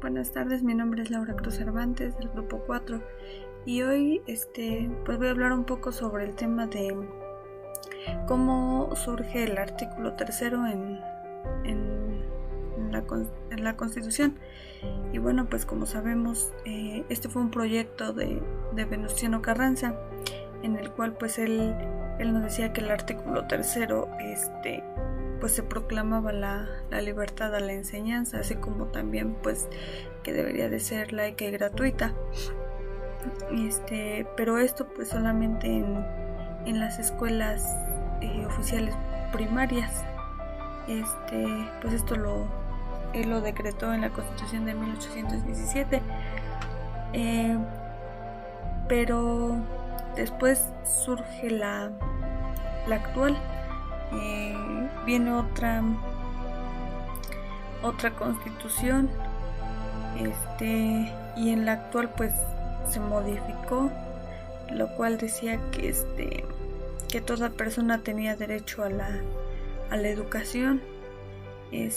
buenas tardes, mi nombre es Laura Cruz Cervantes del grupo 4 y hoy pues voy a hablar un poco sobre el tema de cómo surge el artículo 3º en la Constitución. Y bueno, pues como sabemos, este fue un proyecto de Venustiano Carranza, en el cual pues él nos decía que el artículo 3º pues se proclamaba la libertad a la enseñanza, así como también pues que debería de ser laica y gratuita, pero esto pues solamente en las escuelas oficiales primarias. Pues esto él lo decretó en la Constitución de 1817, pero después surge la actual. Viene otra constitución, y en la actual pues se modificó, lo cual decía que toda persona tenía derecho a la educación, y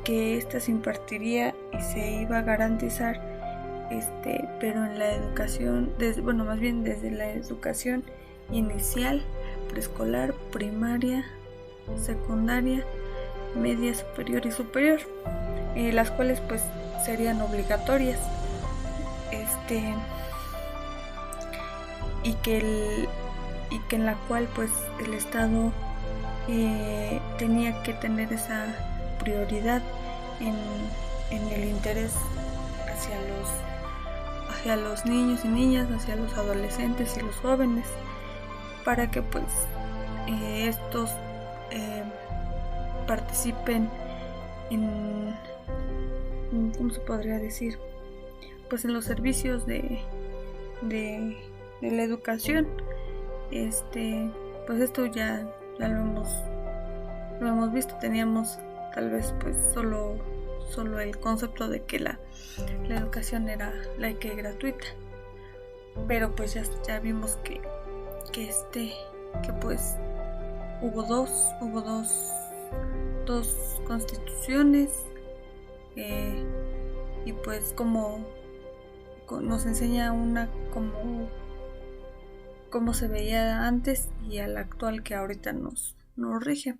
que esta se impartiría y se iba a garantizar, pero en la educación, más bien desde la educación inicial, preescolar, primaria, secundaria, media, superior y superior, las cuales pues serían obligatorias, y que en la cual pues el Estado tenía que tener esa prioridad en el interés hacia los niños y niñas, hacia los adolescentes y los jóvenes, para que pues estos participen en, ¿cómo se podría decir? Pues en los servicios de la educación. Pues esto ya lo hemos visto. Teníamos tal vez pues solo el concepto de que la educación era laica y gratuita, pero pues ya vimos que pues hubo dos constituciones, y pues como nos enseña una como se veía antes y a la actual que ahorita nos rige.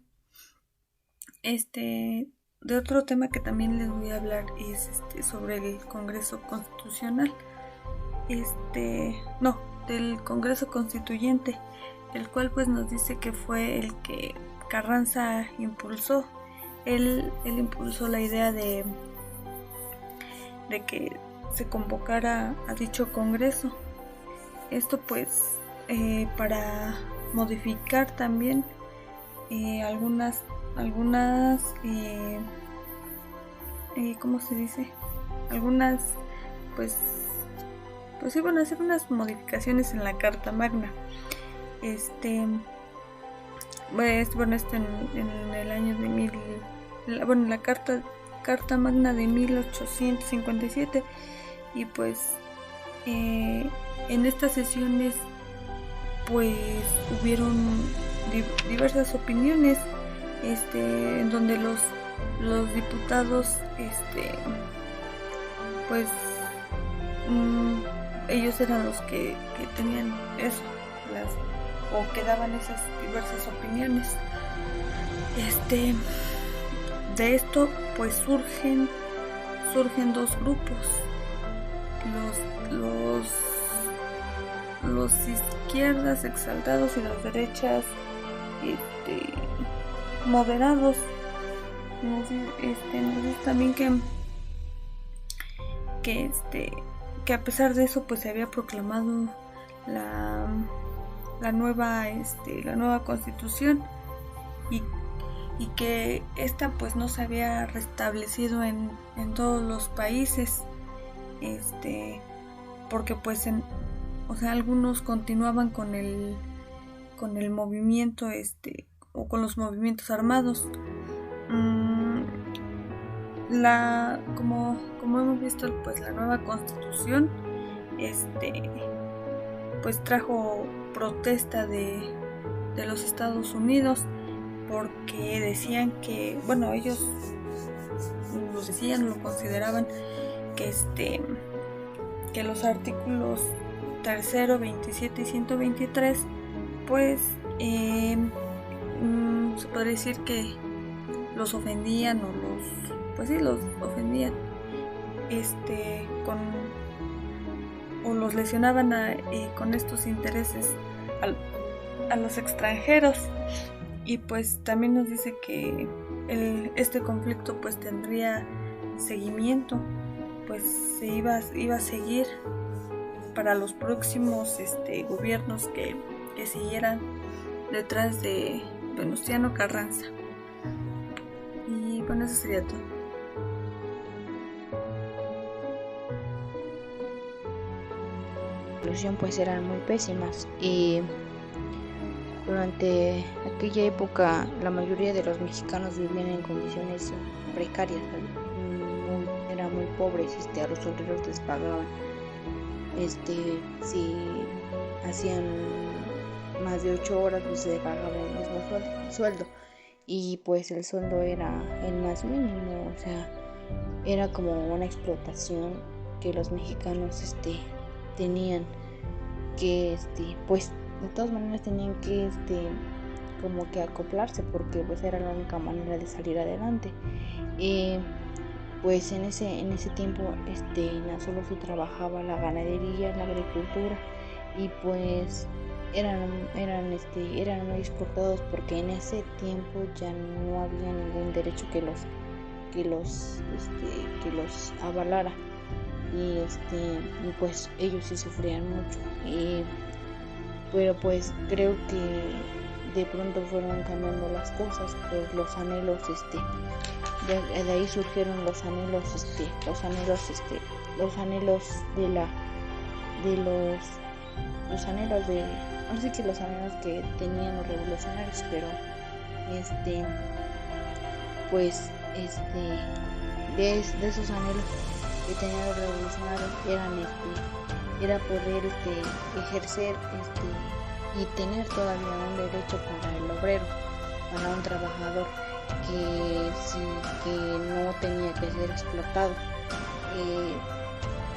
De otro tema que también les voy a hablar es sobre el Congreso Constitucional, del Congreso Constituyente, el cual pues nos dice que fue el que Carranza impulsó. Él impulsó la idea de que se convocara a dicho Congreso. Esto pues para modificar también algunas ¿cómo se dice? Algunas pues sí, van a hacer unas modificaciones en la Carta Magna. En el año de la Carta Magna de 1857, y pues en estas sesiones pues hubieron diversas opiniones, en donde los diputados pues ellos eran los que tenían eso, o que daban esas diversas opiniones. De esto pues surgen dos grupos: los izquierdas exaltados y los derechas moderados. Nos dice también que a pesar de eso pues se había proclamado la nueva Constitución, y que esta pues no se había restablecido en todos los países, porque pues algunos continuaban con el movimiento o con los movimientos armados. Como hemos visto, pues la nueva Constitución pues trajo protesta de los Estados Unidos, porque decían que ellos lo decían, lo consideraban que los artículos 3, 27 y 123 pues se podría decir que los ofendían los ofendían o los lesionaban con estos intereses a los extranjeros. Y pues también nos dice que este conflicto pues tendría seguimiento, pues se iba a seguir para los próximos gobiernos que siguieran detrás de Venustiano Carranza. Y bueno, eso sería todo. Pues eran muy pésimas y durante aquella época la mayoría de los mexicanos vivían en condiciones precarias, eran muy pobres, a los obreros les pagaban, si hacían más de 8 horas pues se pagaba el mismo sueldo y pues el sueldo era el más mínimo, o sea, era como una explotación que los mexicanos tenían que pues de todas maneras tenían que como que acoplarse porque pues era la única manera de salir adelante. Pues en ese tiempo no solo se trabajaba la ganadería, la agricultura y pues eran muy exportados porque en ese tiempo ya no había ningún derecho que los avalara. Y pues ellos sí sufrían mucho pero pues creo que de pronto fueron cambiando las cosas, pues los anhelos de ahí surgieron los anhelos que tenían los revolucionarios, pero pues de esos anhelos que tenían los revolucionarios era poder ejercer y tener todavía un derecho para el obrero, para un trabajador que no tenía que ser explotado.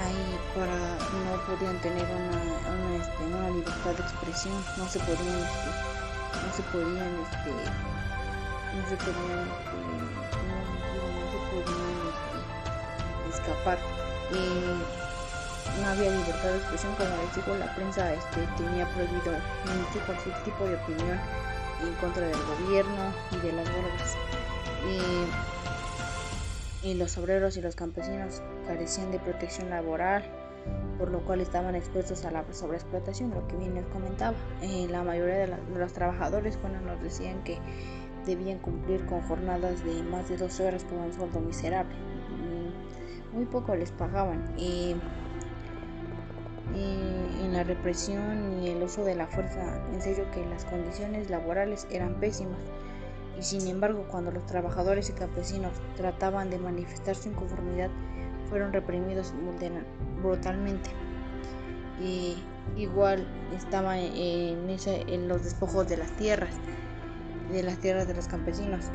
Ahí no podían tener una libertad de expresión, no se podían escapar. No había libertad de expresión, como les digo, la prensa tenía prohibido emitir cualquier tipo de opinión en contra del gobierno y de las huelgas. Y los obreros y los campesinos carecían de protección laboral, por lo cual estaban expuestos a la sobreexplotación, lo que bien les comentaba. La mayoría de los trabajadores nos decían que debían cumplir con jornadas de más de 12 horas por un sueldo miserable. Muy poco les pagaban. En la represión y el uso de la fuerza, en serio que las condiciones laborales eran pésimas. Y sin embargo, cuando los trabajadores y campesinos trataban de manifestar su inconformidad, fueron reprimidos brutalmente. Igual estaban en los despojos de las tierras de los campesinos.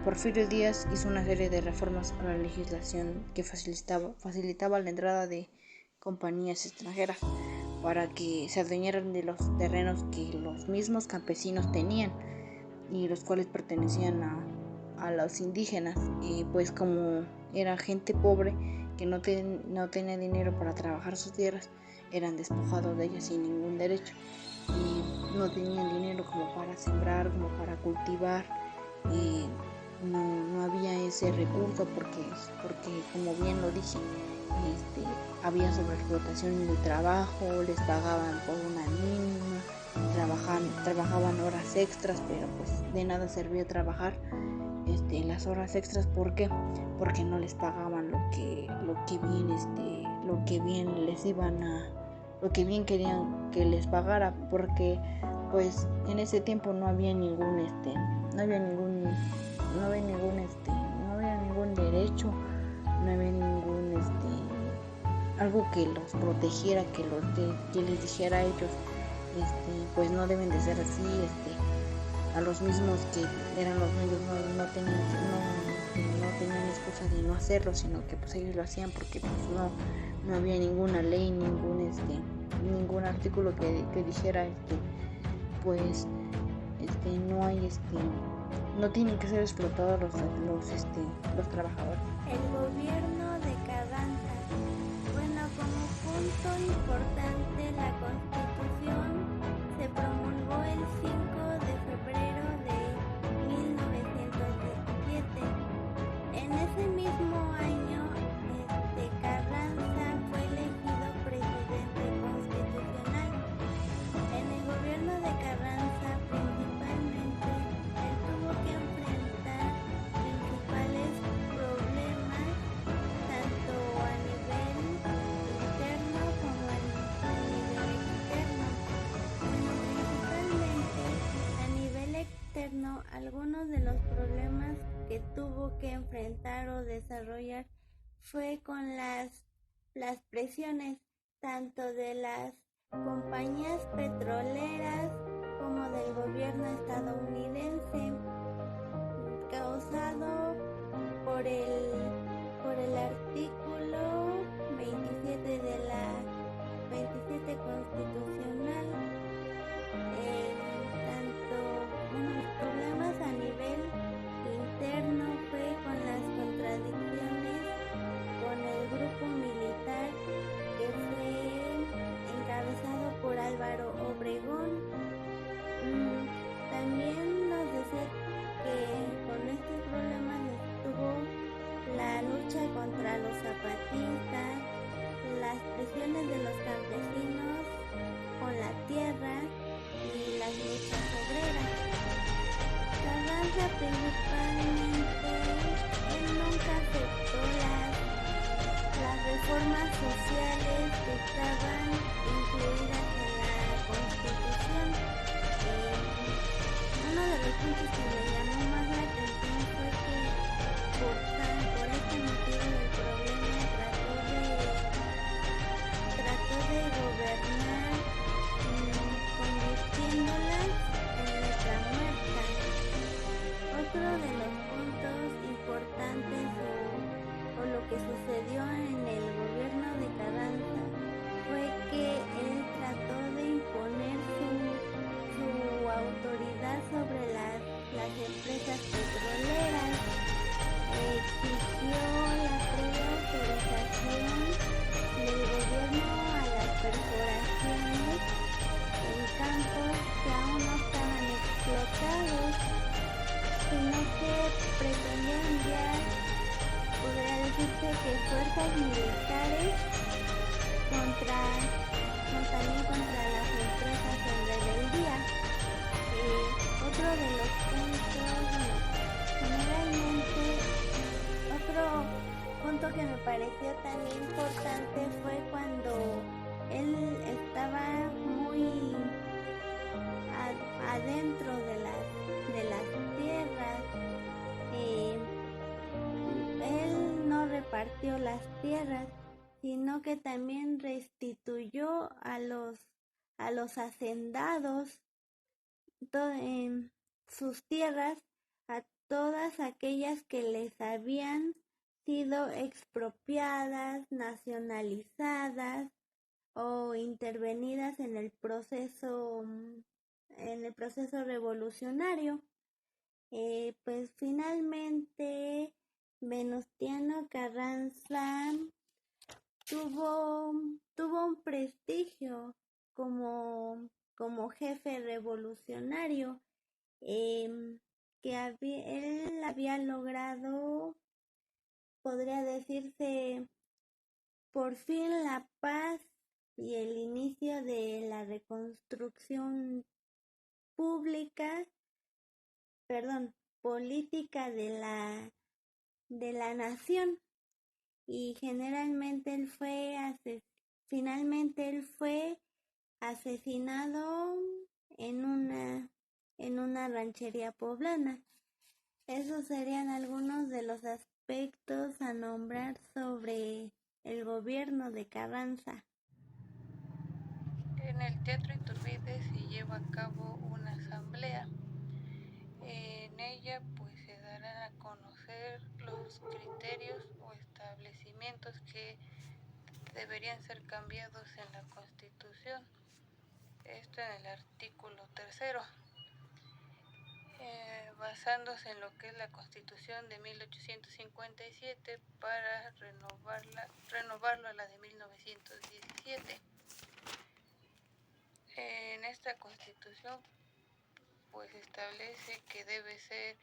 Porfirio Díaz hizo una serie de reformas a la legislación que facilitaba la entrada de compañías extranjeras para que se adueñaran de los terrenos que los mismos campesinos tenían y los cuales pertenecían a los indígenas, y pues como era gente pobre que no tenía dinero para trabajar sus tierras, eran despojados de ellas sin ningún derecho y no tenían dinero como para sembrar, como para cultivar, y no había ese recurso porque como bien lo dije, había sobreexplotación de trabajo, les pagaban por una mínima, trabajaban horas extras, pero pues de nada servía trabajar las horas extras. ¿Por qué? Porque no les pagaban lo que bien querían que les pagara, porque pues en ese tiempo no había ningún derecho, no había ningún algo que los protegiera, que les dijera a ellos pues no deben de ser así, a los mismos que eran los medios no no tenían excusa de no hacerlo, sino que pues ellos lo hacían porque pues no había ninguna ley, ningún artículo que dijera pues no hay no tienen que ser explotados los trabajadores. El gobierno de Carranza. Bueno, como punto importante, la Constitución se promulgó el 5 de febrero de 1917. En ese mismo año, Carranza fue elegido presidente constitucional. En el gobierno de Carranza, principalmente, él tuvo que enfrentar principales problemas, tanto a nivel interno como a nivel externo. Bueno, principalmente a nivel externo, algunos de los problemas que tuvo que enfrentar o desarrollar fue con las presiones tanto de las compañías petroleras como del gobierno estadounidense, causado por el artículo 27 de la 27 constitucional. Tanto unos problemas a nivel interno fue con las contradicciones con el grupo militar que fue encabezado por Álvaro Obregón. También nos decía que con estos problemas estuvo la lucha contra los zapatistas, las presiones de los campesinos con la tierra y las luchas obreras. Carranza principalmente, él nunca aceptó las reformas sociales que estaban incluidas en la Constitución. Uno de los puntos que me llamó más la atención fue que por este motivo del problema trató de gobernar convirtiéndolas en letra muerta. Otro de los puntos importantes o lo que sucedió en el gobierno de Carranza fue que él trató de imponer su autoridad sobre las empresas petroleras, exigió la previa autorización del gobierno a las perforaciones en campos que aún no estaban explotados, sino que pretendía enviar, podría decirse que fuerzas militares también contra las empresas en rebeldía. Otro de los puntos, generalmente, otro punto que me pareció también importante fue cuando él estaba muy adentro de las tierras. Él no repartió las tierras, sino que también restituyó a los hacendados en sus tierras, a todas aquellas que les habían sido expropiadas, nacionalizadas o intervenidas en el proceso revolucionario. Pues finalmente Venustiano Carranza tuvo un prestigio como jefe revolucionario, que él había logrado, podría decirse, por fin la paz y el inicio de la reconstrucción política de la nación. Y generalmente finalmente él fue asesinado en una ranchería poblana. Esos serían algunos de los aspectos a nombrar sobre el gobierno de Carranza. En el Teatro Iturbide se lleva a cabo una asamblea. En ella pues se darán a conocer los los criterios o establecimientos que deberían ser cambiados en la Constitución. Esto en el artículo 3, basándose en lo que es la Constitución de 1857 para renovarlo a la de 1917. En esta Constitución pues establece que debe ser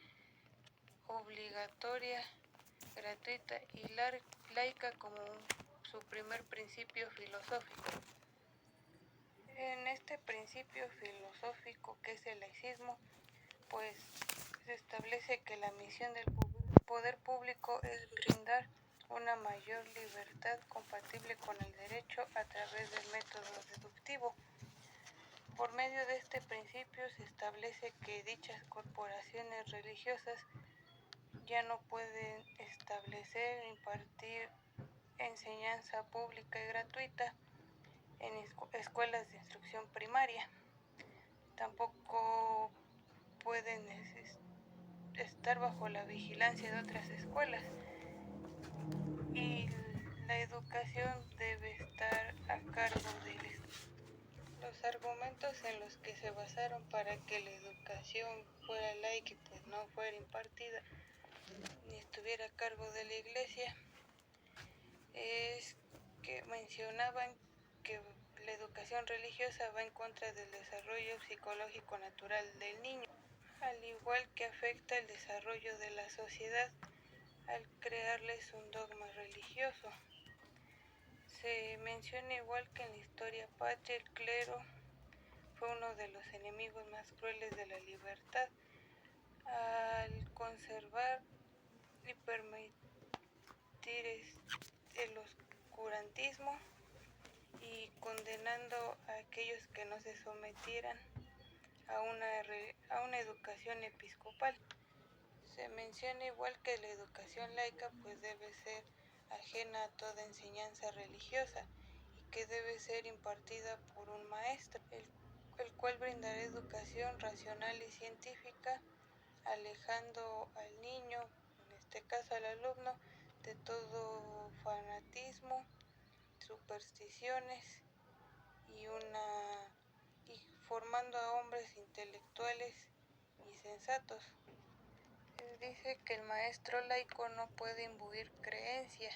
obligatoria, gratuita y laica como su primer principio filosófico. En este principio filosófico, que es el laicismo, pues se establece que la misión del poder público es brindar una mayor libertad compatible con el derecho a través del método deductivo. Por medio de este principio se establece que dichas corporaciones religiosas ya no pueden establecer e impartir enseñanza pública y gratuita en escuelas de instrucción primaria. Tampoco pueden estar bajo la vigilancia de otras escuelas, y la educación debe estar a cargo del Estado. Los argumentos en los que se basaron para que la educación fuera laica y pues no fuera impartida ni estuviera a cargo de la Iglesia es que mencionaban que la educación religiosa va en contra del desarrollo psicológico natural del niño, al igual que afecta el desarrollo de la sociedad al crearles un dogma religioso. Se menciona igual que en la historia patria el clero fue uno de los enemigos más crueles de la libertad al conservar y permitir el oscurantismo y condenando a aquellos que no se sometieran a una educación episcopal. Se menciona igual que la educación laica pues debe ser ajena a toda enseñanza religiosa y que debe ser impartida por un maestro, el cual brindará educación racional y científica, alejando al niño, en este caso al alumno, de todo fanatismo, supersticiones y formando a hombres intelectuales y sensatos. Dice que el maestro laico no puede imbuir creencia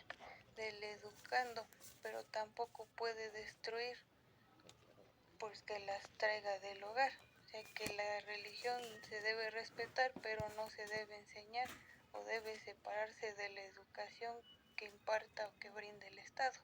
del educando, pero tampoco puede destruir pues que las traiga del hogar. O sea que la religión se debe respetar, pero no se debe enseñar o debe separarse de la educación que imparta o que brinde el Estado.